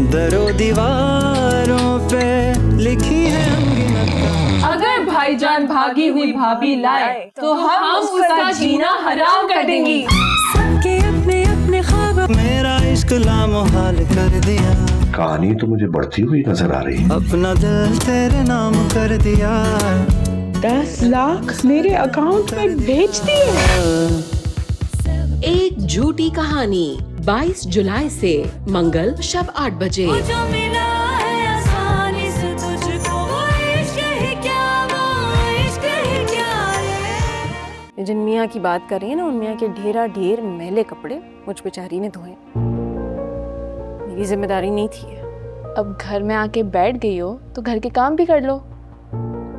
दरो दीवारों पे लिखी है अनगिनत। अगर भाईजान भागी हुई भाभी लाए तो हम उसका जीना हराम कर देंगी। सबके अपने अपने ख्वाब, मेरा इश्क लामोहाल कर दिया। कहानी तो मुझे बढ़ती हुई नजर आ रही है। अपना दिल तेरे नाम कर दिया। 10 लाख मेरे अकाउंट में भेज दिए। एक झूठी कहानी 22 जुलाई से मंगल शब 8 बजे। जिन मियाँ की बात कर रही है ना, उन मियाँ के ढेर मैले कपड़े मुझ बेचारी ने धोए। मेरी जिम्मेदारी नहीं थी। अब घर में आके बैठ गई हो तो घर के काम भी कर लो।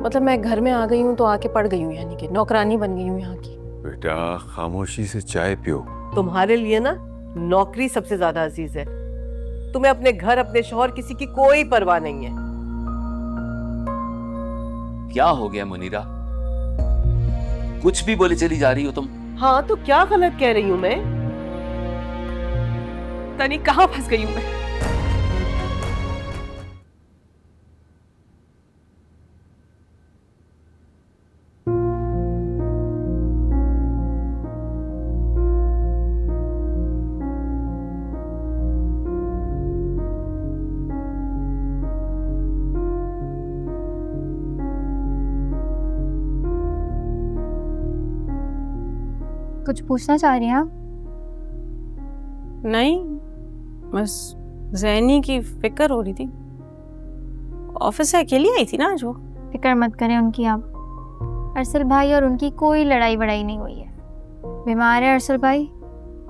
मतलब मैं घर में आ गई हूँ तो आके पड़ गई हूँ, यानी कि नौकरानी बन गई हूँ यहाँ की। बेटा खामोशी से चाय पियो। तुम्हारे लिए ना नौकरी सबसे ज्यादा अजीज है। तुम्हें अपने घर, अपने शौहर, किसी की कोई परवाह नहीं है। क्या हो गया मुनीरा, कुछ भी बोले चली जा रही हो तुम। हाँ तो क्या गलत कह रही हूँ मैं? तनी कहाँ फंस गई हूँ मैं? कुछ पूछना चाह रही हैं आप? नहीं, बस ज़ैनी की फिक्र हो रही थी। ऑफिस से अकेली आई थी ना आज वो। फिक्र मत करें उनकी आप। अरसल भाई और उनकी कोई लड़ाई वड़ाई नहीं हुई है। बीमार है अरसल भाई,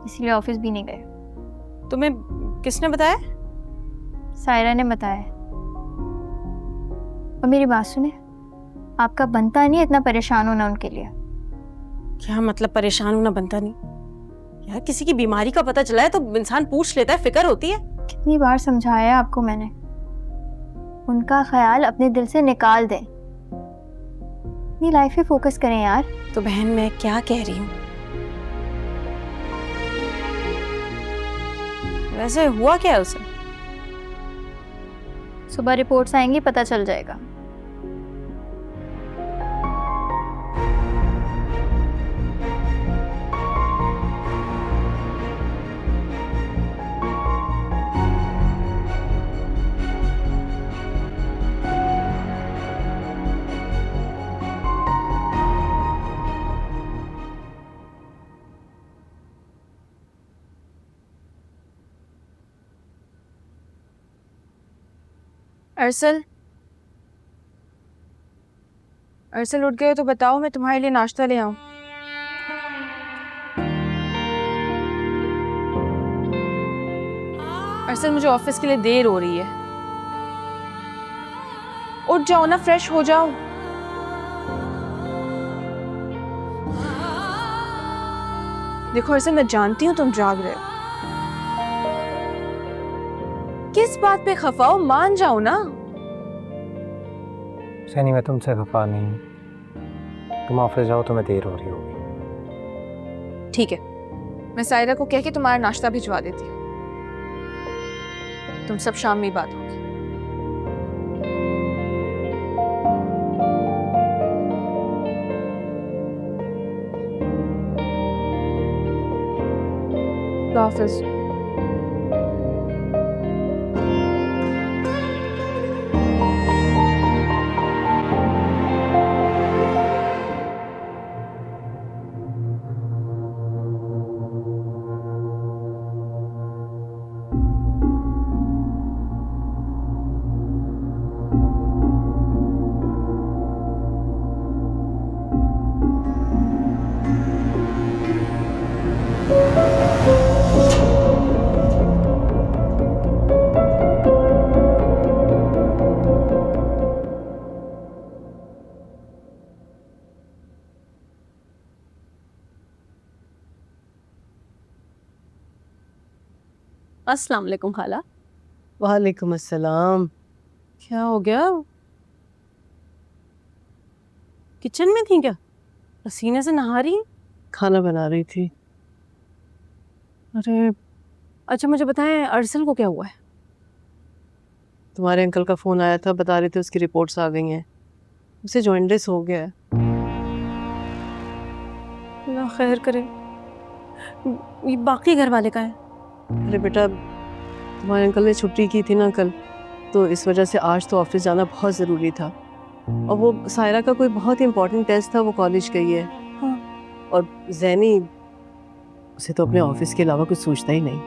इसलिए ऑफिस भी नहीं गए। तुम्हें किसने बताया? सायरा ने बताया। और मेरी बात सुने, आपका बनता नहीं है इतना परेशान होना उनके लिए। क्या मतलब परेशान होना बनता नहीं? यार किसी की बीमारी का पता चला है तो इंसान पूछ लेता है, फिक्र होती है। कितनी बार समझाया है आपको मैंने, उनका ख्याल अपने दिल से निकाल दें, अपनी लाइफ पे फोकस करें यार। तो बहन मैं क्या कह रही हूँ? वैसे हुआ क्या है उसे? सुबह रिपोर्ट्स आएंगी, पता चल जाएगा। अरसल, अरसल उठ गए तो बताओ, मैं तुम्हारे लिए नाश्ता ले आऊं। अरसल मुझे ऑफिस के लिए देर हो रही है। उठ जाओ ना, फ्रेश हो जाओ। देखो अरसल, मैं जानती हूँ तुम जाग रहे हो। किस बात पे खफा हो, मान जाओ ना। सैनी मैं तुमसे खफा नहीं हूँ। तुम ऑफिस जाओ, तुम्हें देर हो रही होगी। ठीक है, मैं सायरा को कह के तुम्हारा नाश्ता भिजवा देती हूँ। तुम सब शाम में ही बात होगी। अल्लाह हाफिज। अस्सलाम वालेकुम खाला। वालेकुम अस्सलाम। क्या हो गया? किचन में थी क्या? पसीने से नहा रही? खाना बना रही थी। अरे अच्छा, मुझे बताएं अरसल को क्या हुआ है? तुम्हारे अंकल का फ़ोन आया था, बता रहे थे उसकी रिपोर्ट्स आ गई हैं, उसे जॉइंटिस हो गया है। अल्लाह खैर करे। ये बाकी घर वाले का है? अरे बेटा, तुम्हारे अंकल ने छुट्टी की थी ना कल, तो इस वजह से आज तो ऑफिस जाना बहुत ज़रूरी था। और वो सायरा का कोई बहुत इंपॉर्टेंट टेस्ट था, वो कॉलेज गई है। हाँ। और जैनी, उसे तो अपने ऑफिस के अलावा कुछ सोचता ही नहीं।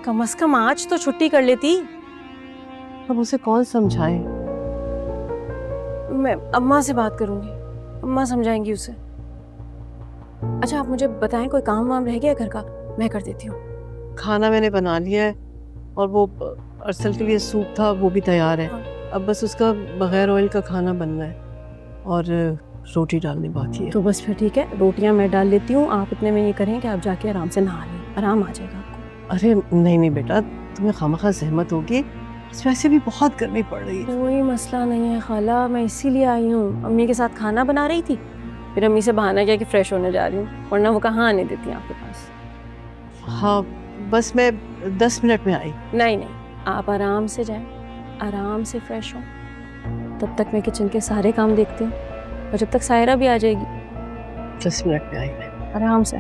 कम से कम आज तो छुट्टी कर लेती। अब उसे कौन समझाए? मैं अम्मा से बात करूंगी, अम्मा समझाएंगी उसे। अच्छा आप मुझे बताएं, कोई काम वाम रह गया घर का? मैं कर देती हूँ। खाना मैंने बना लिया है, और वो अरसल के लिए सूप था, वो भी तैयार है। हाँ। अब बस उसका बगैर ऑयल का खाना बनना है, और रोटी डालनी बाकी है। तो बस फिर ठीक है, रोटियां मैं डाल लेती हूँ। आप इतने में ये करें कि आप जाके आराम से नहा लें, आराम आ जाएगा आपको। अरे नहीं नहीं बेटा, तुम्हें खामखा जहमत होगी, वैसे भी बहुत गर्मी पड़ रही है। कोई मसला नहीं है खाला, मैं इसीलिए आई हूँ। अम्मी के साथ खाना बना रही थी, फिर अम्मी से बहाना किया कि फ्रेश होने जा रही हूँ, वरना वो कहाँ आने देती हैं आपके पास। हाँ, बस मैं 10 मिनट में आई। नहीं नहीं, आप आराम से जाएं, आराम से फ्रेश हो। तब तक मैं किचन के सारे काम देखती हूँ, और जब तक सायरा भी आ जाएगी। 10 मिनट में आई मैं। आराम से।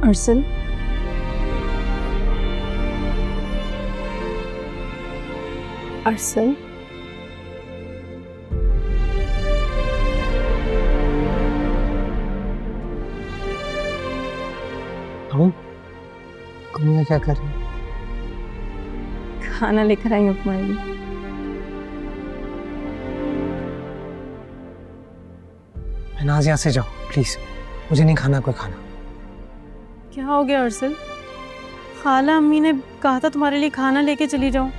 अरसल, अरसल, तुम क्या कर रही हो? खाना लेकर आई हूँ तुम्हारे लिए। नाज़, यहाँ से जाओ प्लीज, मुझे नहीं खाना कोई खाना। क्या हो गया अरसल? खाला अम्मी ने कहा था तुम्हारे लिए खाना लेके चली जाऊं।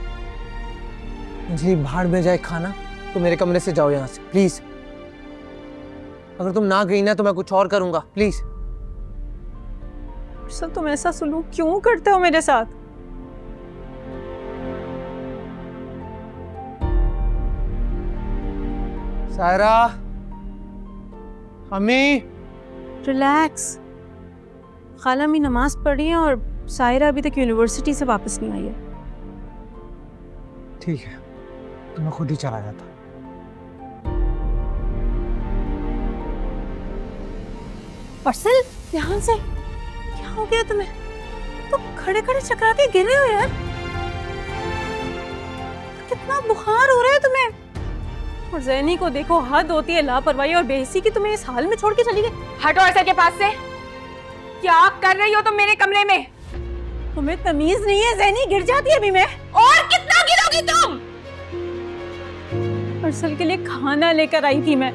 मुझे भाड़ में जाए खाना, तो मेरे कमरे से जाओ यहाँ से प्लीज। अगर तुम ना गई ना तो मैं कुछ और करूंगा, प्लीज। अरसल तुम ऐसा सुलूक क्यों करते हो मेरे साथ? सायरा, अम्मी, रिलैक्स। खाला अम्मी नमाज पढ़ी है और सायरा अभी तक यूनिवर्सिटी से वापस नहीं आई है। ठीक है, तो मैं खुद ही चला जाता। अरसल, ध्यान से। क्या हो गया तुम्हें? तुम खड़े खड़े चकरा के गिरे हो यार। कितना बुखार हो रहा है तुम्हें। और ज़ैनी को देखो, हद होती है लापरवाही और बेइज्जती की, तुम्हें इस हाल में छोड़ के चली गई। हटो अरसल के पास से। क्या कर रही हो तुम मेरे कमरे में? तुम्हें तमीज नहीं है ज़ैनी, गिर जाती है अभी मैं। और कितना गिरोगी तुम? अरसल के लिए खाना लेकर आई थी मैं।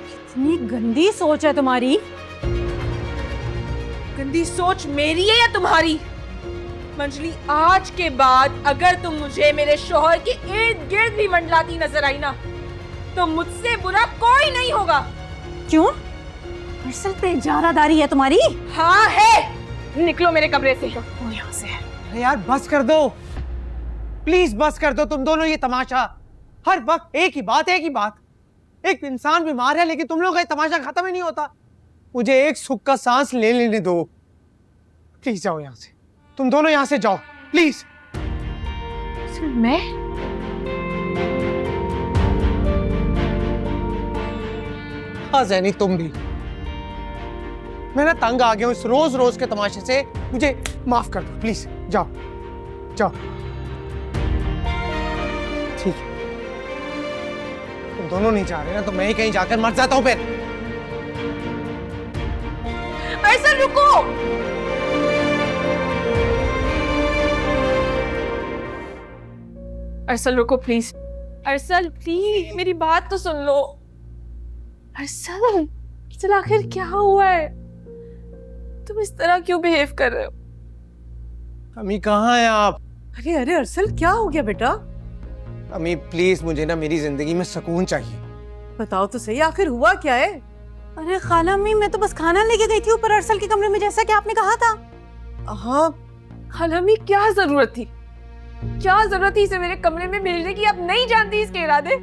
कितनी गंदी सोच है तुम्हारी। गंदी सोच मेरी है या तुम्हारी? मंजली, आज के बाद अगर तुम मुझे मेरे शौहर के इर्द गिर्द भी मंडलाती नजर आई ना, तो मुझसे बुरा कोई नहीं होगा। क्यों? अरसल पे इजारादारी है तुम्हारी? हाँ है। निकलो मेरे कमरे से। वो यहाँ से। अरे यार बस कर दो, प्लीज बस कर दो तुम दोनों। ये तमाशा हर वक्त एक ही बात, एक ही बात। एक इंसान बीमार है लेकिन तुम लोग का ये तमाशा खत्म ही नहीं होता। मुझे एक सुख का सांस ले लेने दो। प्लीज जाओ यहाँ से, तुम दोनों यहाँ से जाओ प्लीज। मैं? हाँ ज़ैनी, तुम भी। मैं ना तंग आ गया हूँ इस रोज रोज के तमाशे से। मुझे माफ कर दो प्लीज। जाओ जाओ। ठीक है, तुम दोनों नहीं जा रहे ना तो मैं ही कहीं जाकर मर जाता हूँ फिर। ऐसा रुको। अरसल रुको प्लीज, अरसल प्लीज मेरी बात तो सुन लो। अरसल आखिर क्या हुआ है? तुम इस तरह क्यों बिहेव कर रहे हो? अम्मी कहाँ हैं आप? अरे अरे अरसल, क्या हो गया बेटा? अम्मी प्लीज, मुझे ना मेरी जिंदगी में सुकून चाहिए। बताओ तो सही, आखिर हुआ क्या है? अरे खाला अम्मी, मैं तो बस खाना लेके गई थी ऊपर अरसल के कमरे में, जैसा कि आपने कहा था। हाँ, खालामी क्या जरूरत थी? क्या जरूरत थी इसे मेरे कमरे में भेजने की? आप नहीं जानती इसके इरादे।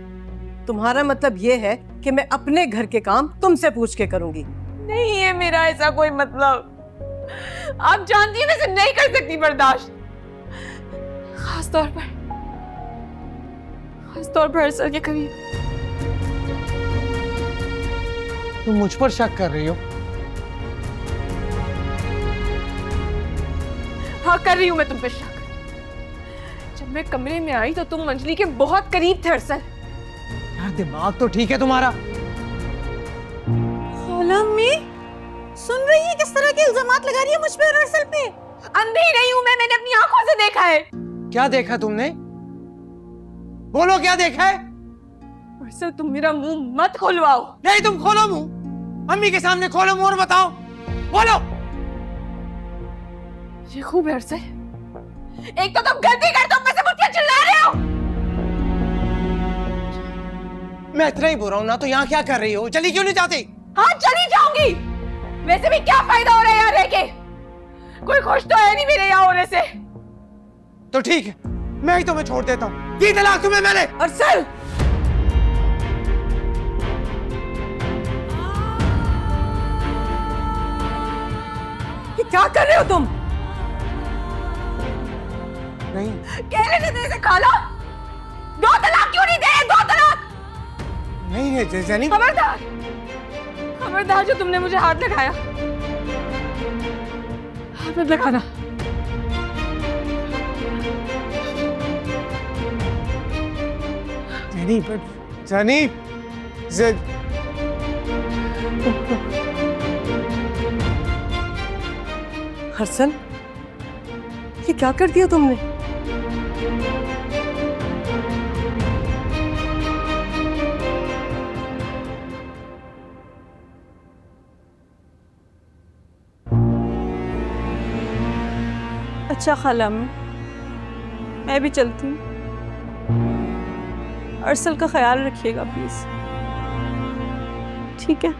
तुम्हारा मतलब ये है कि मैं अपने घर के काम तुमसे पूछ के करूंगी? नहीं है मेरा ऐसा कोई मतलब। आप जानती हैं मैं इसे नहीं कर सकती बर्दाश्त, खास तौर पर अरसल के करीब। तुम मुझ पर शक कर रही हो? हाँ कर रही हूँ मैं तुम पे शक। जब मैं कमरे में आई तो तुम अंजलि के बहुत करीब थे अरसल। यार दिमाग तो ठीक है तुम्हारा? खाला अम्मी सुन रही है किस तरह के इल्जामात लगा रही है मुझ पे और अरसल पे? अंधी नहीं हूं मैंने अपनी आंखों से देखा है। क्या देखा तुमने? बोलो क्या देखा है? अरसल तुम मेरा मुंह मत खुलवाओ। नहीं तुम खोलो मुंह, अम्मी के सामने खोलो मुंह और बताओ, बोलो। ये खूब है अरसल, एक तो तुम गलती करते हो, ऊपर से मुझ पे चिल्ला रहे हो। मैं इतना ही बोल रहा हूँ ना, तो यहाँ क्या कर रही हो? चली क्यों नहीं जाती? हाँ चली जाऊंगी, वैसे भी क्या फायदा हो रहा है यहाँ रह के? कोई खुश तो है नहीं मेरे यहाँ होने से। तो ठीक है, मैं ही तुम्हें छोड़ देता हूँ। दी तलाक तुम्हें मैंने। अरसल ये क्या कर रहे हो तुम? नहीं कह लेने दे इसे खाला, 2 तलाक क्यों नहीं दे? 2 तलाक। नहीं है जैनी। खबरदार, खबरदार जो तुमने मुझे हाथ लगाया, हाथ मत लगाना। जैनी पर जैनी हसन, ये क्या कर दिया तुमने? अच्छा खाला अम्मी, मैं भी चलती हूँ। अरसल का ख्याल रखिएगा प्लीज, ठीक है?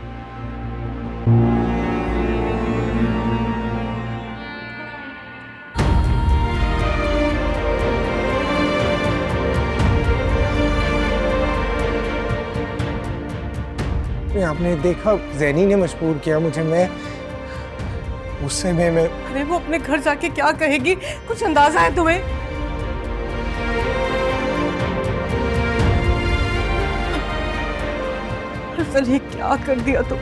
आपने देखा, जैनी ने मजबूर किया मुझे। मैं गुस्से में मैं अरे वो अपने घर जाके क्या कहेगी, कुछ अंदाजा है तुम्हें? अरसल, ये क्या कर दिया तुम?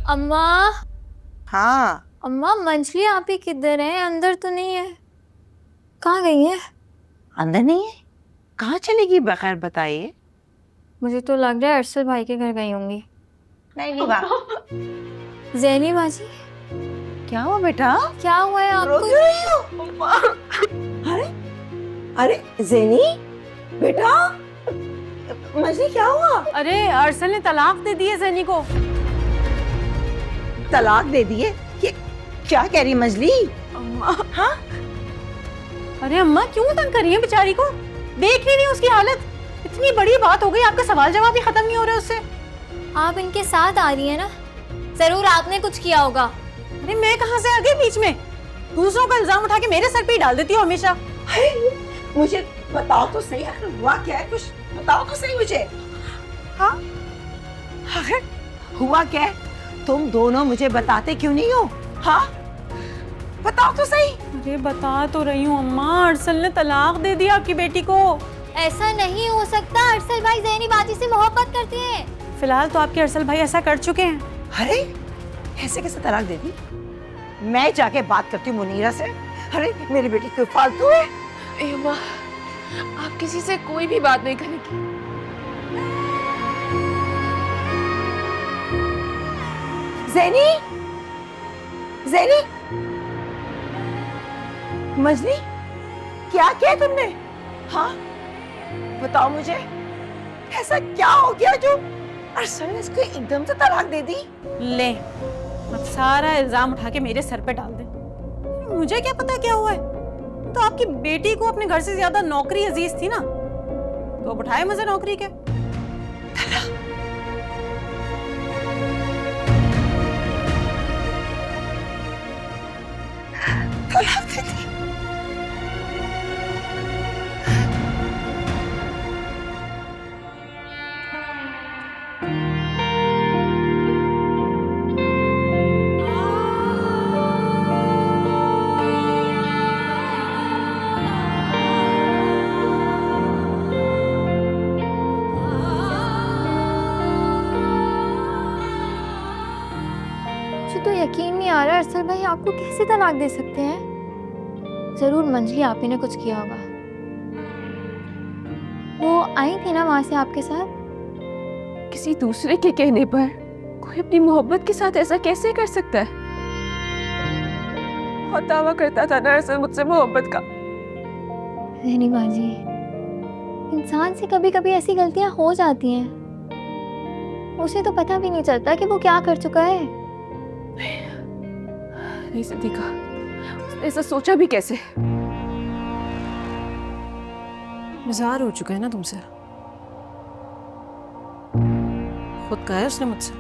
अम्मा। हाँ अम्मा, मंजली आप ही किधर है? अंदर तो नहीं है, कहाँ गई है? अंदर नहीं है? कहाँ चलेगी बगैर बताइए? मुझे तो लग रहा है अरसल भाई के घर गई होंगी। नहीं बाबा। जैनी बाजी, क्या हुआ बेटा? क्या हुआ है आपको? अरे अरे ज़ेनी बेटा, मजली क्या हुआ? अरे अरसल ने तलाक दे दी है जैनी को। तलाक दे दिए? ये क्या कह रही मजली? अम्मा। हाँ? अरे अम्मा क्यों तंग कर रही है बेचारी को? देख नहीं रही उसकी हालत? इतनी बड़ी बात हो गई, आपका सवाल जवाब भी खत्म नहीं हो रहा उससे। आप इनके साथ आ रही है ना, जरूर आपने कुछ किया होगा। अरे मैं कहाँ से आ गई बीच में? दूसरों का इल्जाम उठा के मेरे सर पे ही डाल देती हो हमेशा। मुझे बताओ तो सही, आखिर हुआ क्या है, कुछ बताओ तो सही मुझे। हाँ आखिर हुआ क्या है, तुम दोनों मुझे बताते क्यों नहीं हो? हाँ बताओ तो सही। अरे बता तो रही हूँ अम्मा, अरसल ने तलाक दे दिया आपकी बेटी को। ऐसा नहीं हो सकता, अरसल भाई ज़ैनी बाजी से मोहब्बत करते हैं। फिलहाल तो आपके अरसल भाई ऐसा कर चुके हैं। अरे ऐसे कैसे तलाक दे दी? मैं जाके बात करती हूँ मुनीरा से। अरे मेरी बेटी कोई फालतू है? ए अम्मा, आप किसी से कोई भी बात नहीं करेंगी। ज़ैनी, ज़ैनी, मजनी, क्या किया तुमने? हाँ बताओ मुझे, ऐसा क्या हो गया जो अरसल ने इसको एकदम से तलाक दे दी? ले अब सारा इल्जाम उठा के मेरे सर पे डाल दे। मुझे क्या पता क्या हुआ है, तो आपकी बेटी को अपने घर से ज्यादा नौकरी अजीज थी ना, तो अब उठाए मजे नौकरी के। तलाक दे दी? मुझे तो यकीन नहीं आ रहा अरसल भाई आपको कैसे तलाक दे सकते हैं। जरूर मंजली आप ही ने कुछ किया होगा। वो आई थी ना वहां से आपके साथ? किसी दूसरे के कहने पर कोई अपनी मोहब्बत के साथ ऐसा कैसे कर सकता है? बहुत दावा करता था ना अरसल मुझसे मोहब्बत का। ज़ैनी बाजी, इंसान से कभी कभी ऐसी गलतियां हो जाती हैं, उसे तो पता भी नहीं चलता कि वो क्या कर चुका है। नहीं सिद्दीका, उसने ऐसा सोचा भी कैसे? इज़हार हो चुका है ना तुमसे, खुद कहा है उसने मुझसे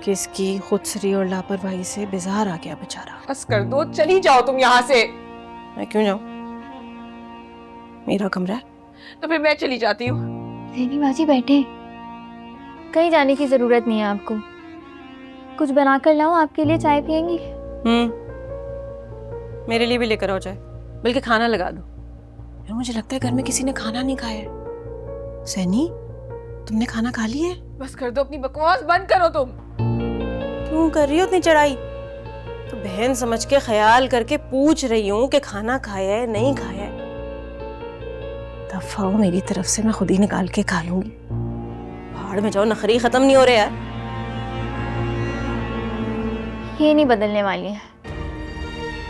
कि इसकी खुदसरी और लापरवाही से बेजार आ गया बेचारा। बस कर दो, चली जाओ तुम यहाँ से। मैं क्यों जाऊं, मेरा कमरा है। तो फिर मैं चली जाती हूँ। ज़ैनी बाजी बैठे, कहीं जाने की जरूरत नहीं है आपको। कुछ बना कर लाऊं आपके लिए, चाय पियेंगी? मेरे लिए भी लेकर आओ चाय, बल्कि खाना लगा दो। यार मुझे लगता है घर में किसी ने खाना नहीं खाया है। सैनी, तुमने खाना खा लिया है? बस कर दो, अपनी बकवास बंद करो तुम। क्यों कर रही हो इतनी चढ़ाई? तो बहन समझ के ख्याल करके पूछ रही हूँ कि खाना खाया है नहीं खाया है। दफा हो मेरी तरफ से, मैं खुद ही निकाल के खा लूंगी। भाड़ में जाओ, नखरी खत्म नहीं हो रहे यार। ये नहीं बदलने वाली है।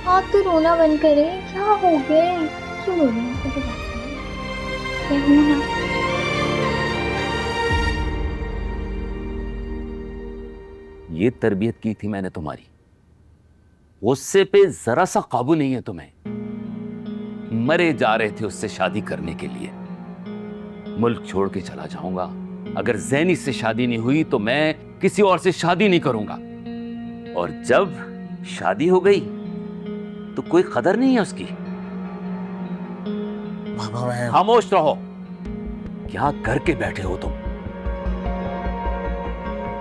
आप तो रोना बंद करें, क्या हो गया? क्यों रो रही हैं? क्या हुआ ना? ये तरबियत की थी मैंने तुम्हारी, गुस्से पे जरा सा काबू नहीं है तुम्हें। मरे जा रहे थे उससे शादी करने के लिए। मुल्क छोड़ के चला जाऊंगा, अगर ज़ैनी से शादी नहीं हुई तो मैं किसी और से शादी नहीं करूंगा। और जब शादी हो गई तो कोई कदर नहीं है उसकी। खामोश रहो, क्या करके बैठे हो तुम?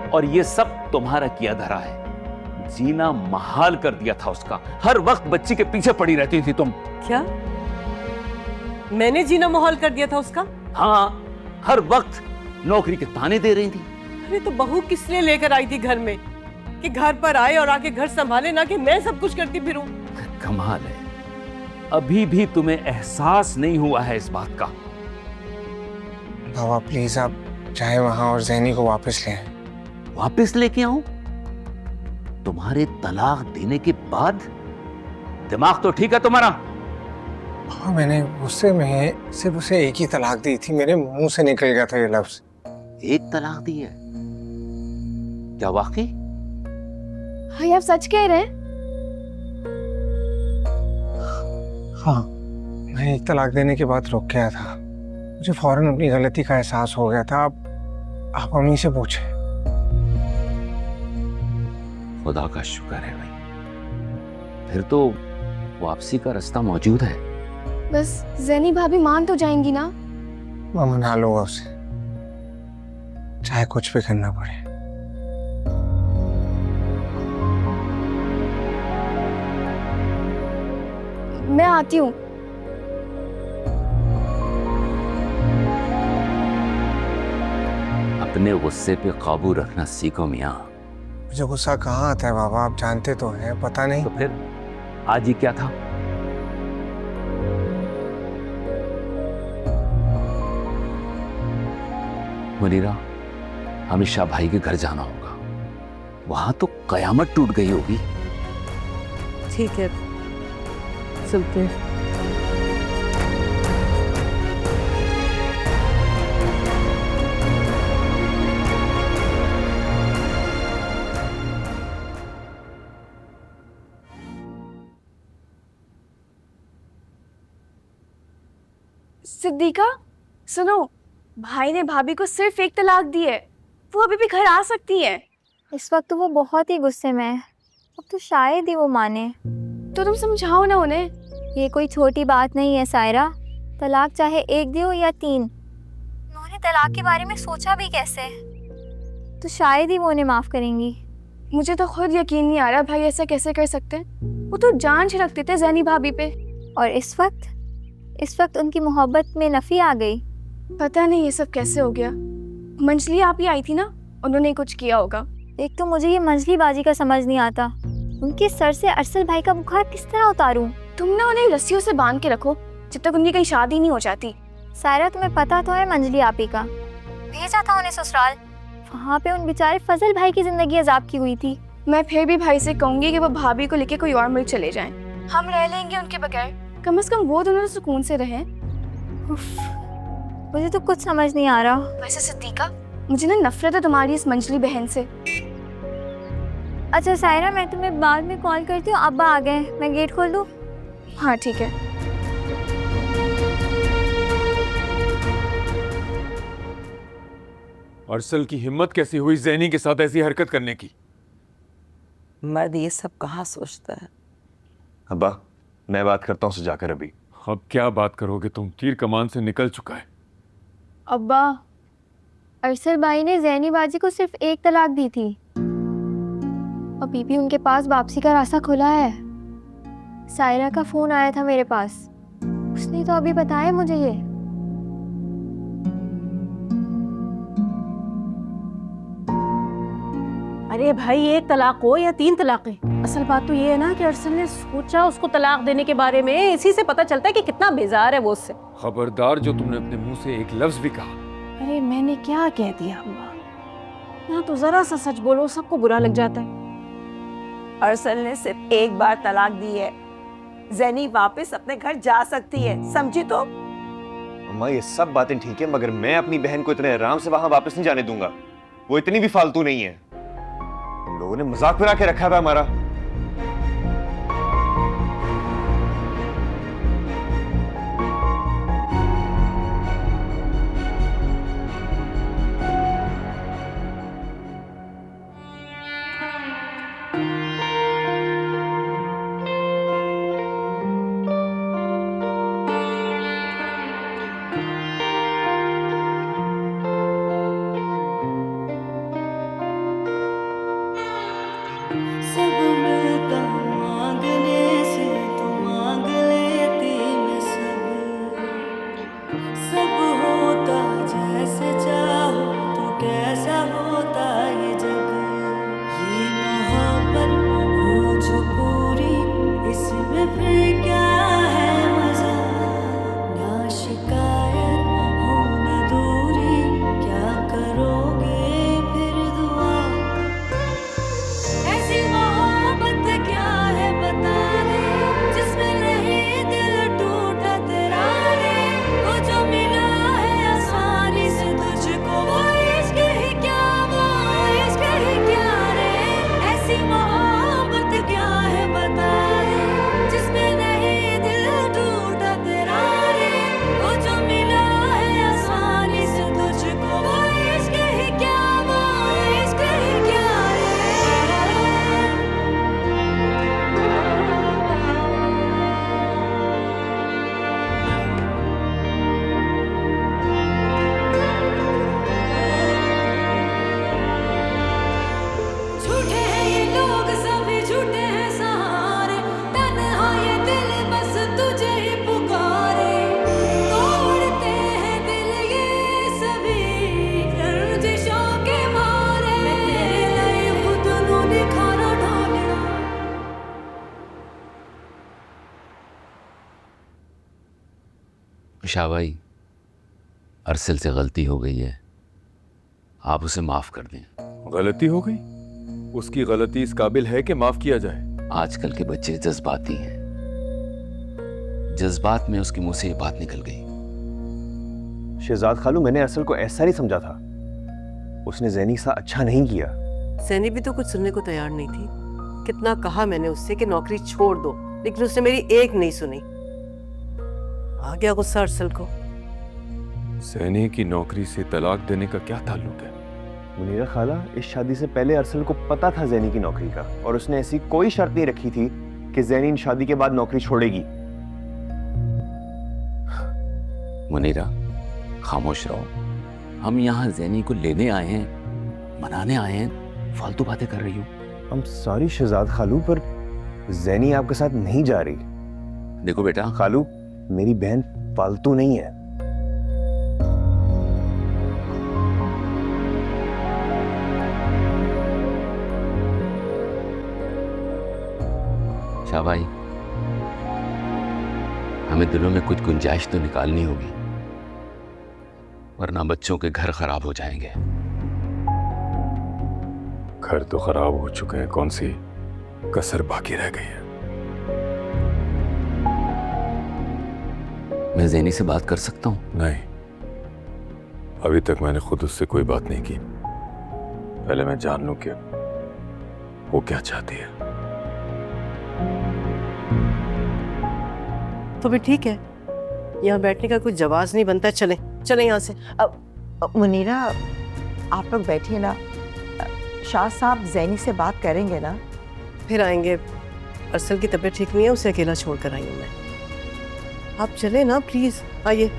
और ये सब तुम्हारा किया धरा है। जीना महाल कर दिया था उसका, हर वक्त बच्ची के पीछे पड़ी रहती थी तुम। क्या मैंने जीना माहौल कर दिया था उसका? हाँ, हर वक्त नौकरी के ताने दे रही थी। अरे तो बहू किस लिए लेकर आई थी घर में, कि घर पर आए और आके घर संभाले, ना कि मैं सब कुछ करती फिरूं। कमाल है, अभी भी तुम्हें एहसास नहीं हुआ है इस बात का। बाबा प्लीज आप चाहे वहां और ज़ैनी को वापस ले आएं। वापस लेके आऊं? तुम्हारे तलाक देने के बाद? दिमाग तो ठीक है तुम्हारा? हाँ, मैंने गुस्से में सिर्फ उसे एक ही तलाक दी थी, मेरे मुंह से निकल गया था ये लफ्ज। एक तलाक दी है? क्या वाकई? हाँ, आप सच कह रहे हैं? हाँ, मैं एक तलाक देने के बाद रुक गया था। मुझे फौरन अपनी गलती का एहसास हो गया था। अब आप अम्मी से पूछें। खुदा का शुक्र है भाई, फिर तो वापसी का रास्ता मौजूद है। बस जैनी भाभी मान तो जाएंगी ना? मैं मना लूंगा उसे, चाहे कुछ भी करना पड़े। मैं आती हूँ। अपने गुस्से पे काबू रखना सीखो मियाँ। मुझे गुस्सा कहाँ आता है बाबा, आप जानते तो हैं। पता नहीं तो फिर आज ही क्या था? मुनीरा, हमेशा भाई के घर जाना होगा। वहां तो कयामत टूट गई होगी। ठीक है, चलते हैं। सिद्दीका, सुनो, भाई ने भाभी को सिर्फ एक तलाक दी है। वो अभी भी घर आ सकती है। इस वक्त तो वो बहुत ही गुस्से में है। अब तो शायद ही वो माने। तो तुम समझाओ ना उन्हें। ये कोई छोटी बात नहीं है सायरा। तलाक चाहे एक दो या 3। उन्होंने तलाक के बारे में सोचा भी कैसे? तो शायद ही वो उन्हें माफ़ करेंगी। मुझे तो खुद यकीन नहीं आ रहा भाई ऐसा कैसे कर सकते हैं। वो तो जान छिड़कते थे जैनी भाभी पे। और इस वक्त उनकी मोहब्बत में नफ़ी आ गई। पता नहीं ये सब कैसे हो गया। मंजली आप ही आई थी ना, उन्होंने कुछ किया होगा। एक तो मुझे ये मंजली बाजी का समझ नहीं आता। उनके सर से अरसल भाई का बुखार किस तरह उतारूं? तुम ना उन्हें रस्सियों से बांध के रखो जब तक उनकी कहीं शादी नहीं हो जाती। सायरा, तुम्हें पता तो है मंजली आपी का। भेजा था उन्हें ससुराल। वहाँ पे उन बेचारे फजल भाई की जिंदगी अजाब की हुई थी। मैं फिर भी भाई से कहूंगी कि वो भाभी को लेके कोई और मुल्क चले जाएं। हम रह लेंगे उनके बगैर। कम से कम वो दोनों तो सुकून से रहें। मुझे तो कुछ समझ नहीं आ रहा। वैसे सिद्दीका, मुझे ना नफरत है तुम्हारी इस मंजली बहन से। अच्छा सायरा, मैं तुम्हें बाद में कॉल करती हूँ। अब्बा आ गए, मैं गेट खोल दूँ? हाँ ठीक है। अरसल की हिम्मत कैसी हुई जैनी के साथ ऐसी हरकत करने की? मर्द ये सब कहाँ सोचता है। अब्बा, मैं बात करता हूँ जाकर अभी। अब क्या बात करोगे तुम? तीर कमान से निकल चुका है। अब्बा, अरसल भाई ने जैनी बाजी को सिर्फ एक तलाक दी थी। अभी भी उनके पास वापसी का रास्ता खुला है। सायरा का फोन आया था मेरे पास। उसने तो अभी बताया मुझे ये। अरे भाई, एक तलाक हो या 3 तलाकें, असल बात तो ये है ना कि अरसल ने सोचा उसको तलाक देने के बारे में। इसी से पता चलता है कि कितना बेजार है वो उससे। खबरदार जो तुमने अपने मुंह से एक लफ्ज भी कहा। अरे मैंने क्या कह दिया अम्मा? यहाँ तो जरा सा सच बोलो सबको बुरा लग जाता है। अरसल ने सिर्फ एक बार तलाक दी है। जैनी वापस अपने घर जा सकती है, समझी? तो अम्मा, ये सब बातें ठीक है, मगर मैं अपनी बहन को इतने आराम से वहां वापस नहीं जाने दूंगा। वो इतनी भी फालतू नहीं है। तुम लोगों ने मजाक बना के रखा था हमारा। सब शाह भाई, अरसल से गलती हो गई है, आप उसे माफ कर दें। गलती हो गई? उसकी गलती इस काबिल है कि माफ किया जाए? आजकल के बच्चे जज्बाती हैं, जज्बात में उसके मुंह से ये बात निकल गई। शहजाद खालू, मैंने अरसल को ऐसा नहीं समझा था। उसने ज़ैनी सा अच्छा नहीं किया। ज़ैनी भी तो कुछ सुनने को तैयार नहीं थी। कितना कहा मैंने उससे कि नौकरी छोड़ दो, लेकिन उसने मेरी एक नहीं सुनी। आ गया गुस्सा अरसल को। ज़ैनी की नौकरी से तलाक देने का क्या ताल्लुक है? मुनीरा खाला, इस शादी से पहले अरसल को पता था ज़ैनी की नौकरी का, और उसने ऐसी कोई शर्त नहीं रखी थी कि ज़ैनी इन शादी के बाद नौकरी छोड़ेगी। मुनीरा, खामोश रहो। हम यहाँ ज़ैनी को लेने आए हैं, मनाने आए हैं, फालतू बातें कर रही हो। हम सॉरी शहजाद खालू, पर ज़ैनी आपके साथ नहीं जा रही। देखो बेटा खालू, मेरी बहन फालतू नहीं है। शाह भाई, हमें दिलों में कुछ गुंजाइश तो निकालनी होगी, वरना बच्चों के घर खराब हो जाएंगे। घर तो खराब हो चुके हैं, कौन सी कसर बाकी रह गई है? मैं ज़ैनी से बात कर सकता हूँ? नहीं, अभी तक मैंने खुद उससे कोई बात नहीं की। पहले मैं जान लूं कि वो क्या चाहती है। तो भी ठीक है, यहाँ बैठने का कोई जवाब नहीं बनता। चले चले यहाँ से। अब मुनीरा, आप लोग बैठिए ना। शाह साहब ज़ैनी से बात करेंगे ना? फिर आएंगे। अरसल की तबीयत ठीक नहीं है, उसे अकेला छोड़ कर आई हूँ मैं। आप चले ना प्लीज, आइए।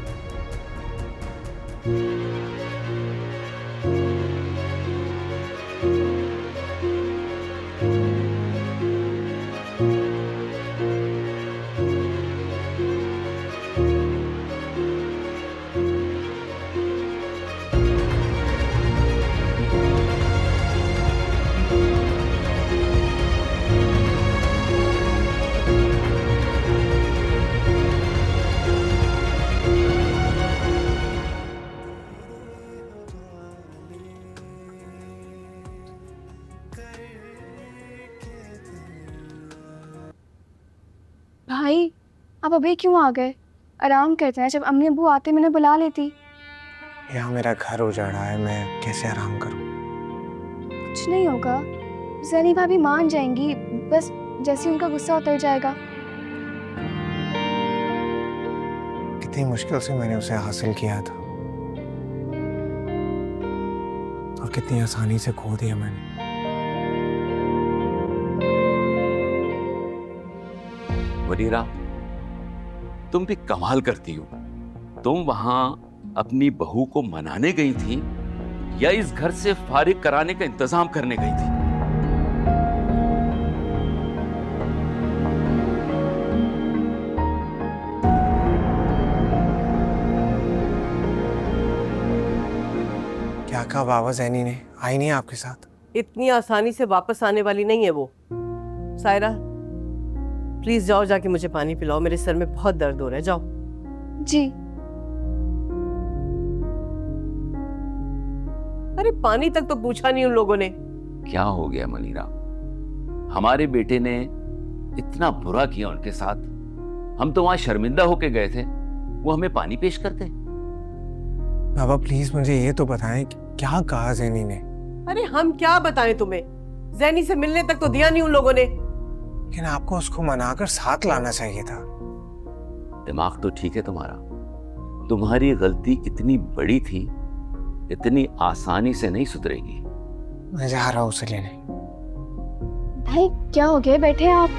भाई, आप अभी क्यों आ गए? आराम करते हैं, जब अम्मी अबू आते मैंने बुला लेती। यहाँ मेरा घर उजाड़ा है, मैं कैसे आराम करूं? कुछ नहीं होगा, ज़ैनी भाभी मान जाएंगी, बस जैसे उनका गुस्सा उतर जाएगा। कितनी मुश्किल से मैंने उसे हासिल किया था, और कितनी आसानी से खो दिया मैंने। मुनीरा, तुम भी कमाल करती हो। तुम वहां अपनी बहू को मनाने गई थी या इस घर से फारिग कराने का इंतजाम करने गई थी? क्या कहा बाबा ज़ैनी ने? आई नहीं आपके साथ? इतनी आसानी से वापस आने वाली नहीं है वो। सायरा, प्लीज जाओ, जाके मुझे पानी पिलाओ, मेरे सर में बहुत दर्द हो रहा है। जाओ। जी। अरे पानी तक तो पूछा नहीं उन लोगों ने। क्या हो गया मुनीरा? हमारे बेटे ने इतना बुरा किया उनके साथ, हम तो वहां शर्मिंदा होके गए थे, वो हमें पानी पेश करते। बाबा प्लीज मुझे ये तो बताएं, क्या कहा ज़ैनी ने? अरे हम क्या बताएं तुम्हें, ज़ैनी से मिलने तक तो दिया नहीं उन लोगों ने। लेकिन आपको उसको मनाकर साथ लाना चाहिए था। दिमाग तो ठीक है तुम्हारा, तुम्हारी गलती इतनी बड़ी थी, इतनी आसानी से नहीं सुधरेगी। मैं जा रहा हूं उसे लेने। भाई क्या हो गया, बैठे आप?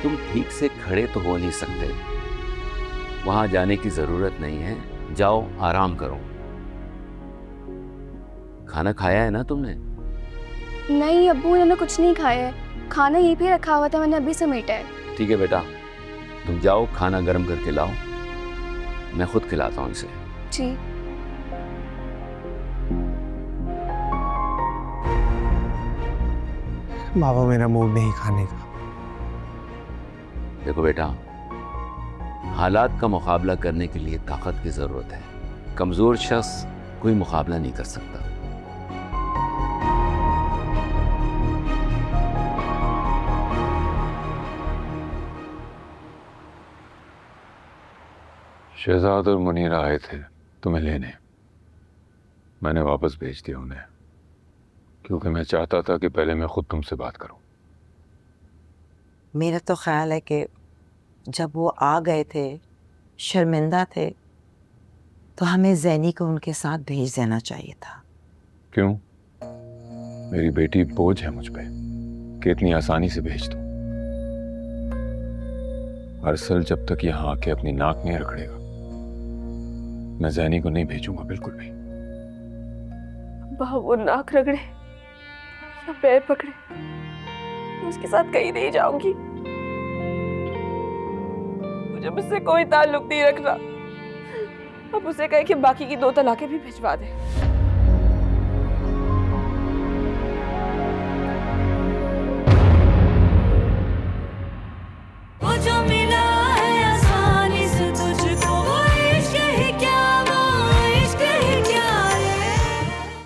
तुम ठीक से खड़े तो हो नहीं सकते, वहां जाने की जरूरत नहीं है, जाओ आराम करो। खाना खाया है ना तुमने? नहीं अब्बू, उन्होंने कुछ नहीं खाया है, खाना यहीं पे रखा हुआ था, मैंने अभी समेटा है। ठीक है बेटा, तुम जाओ खाना गर्म करके लाओ, मैं खुद खिलाता हूँ इसे। जी। बाबा मेरा मूड नहीं खाने का। देखो बेटा, हालात का मुकाबला करने के लिए ताकत की जरूरत है। कमजोर शख्स कोई मुकाबला नहीं कर सकता। शहजाद और मुनीरा आए थे तुम्हें लेने। मैंने वापस भेज दिया उन्हें, क्योंकि मैं चाहता था कि पहले मैं खुद तुमसे बात करूं। मेरा तो ख्याल है कि जब वो आ गए थे, शर्मिंदा थे, तो हमें ज़ैनी को उनके साथ भेज देना चाहिए था। क्यों? मेरी बेटी बोझ है मुझ पे कि इतनी आसानी से भेज दूं। अरसल जब तक यहाँ आके अपनी नाक नहीं रगड़ेगा, मैं ज़ैनी को नहीं भेजूंगा बिल्कुल भी। अब्बा वो नाक रगड़े या पैर पकड़े, मैं उसके साथ कहीं नहीं जाऊंगी। मुझे मुझसे कोई ताल्लुक नहीं रखना। अब उसे कहे कि बाकी की 2 तलाकें भी भिजवा दे।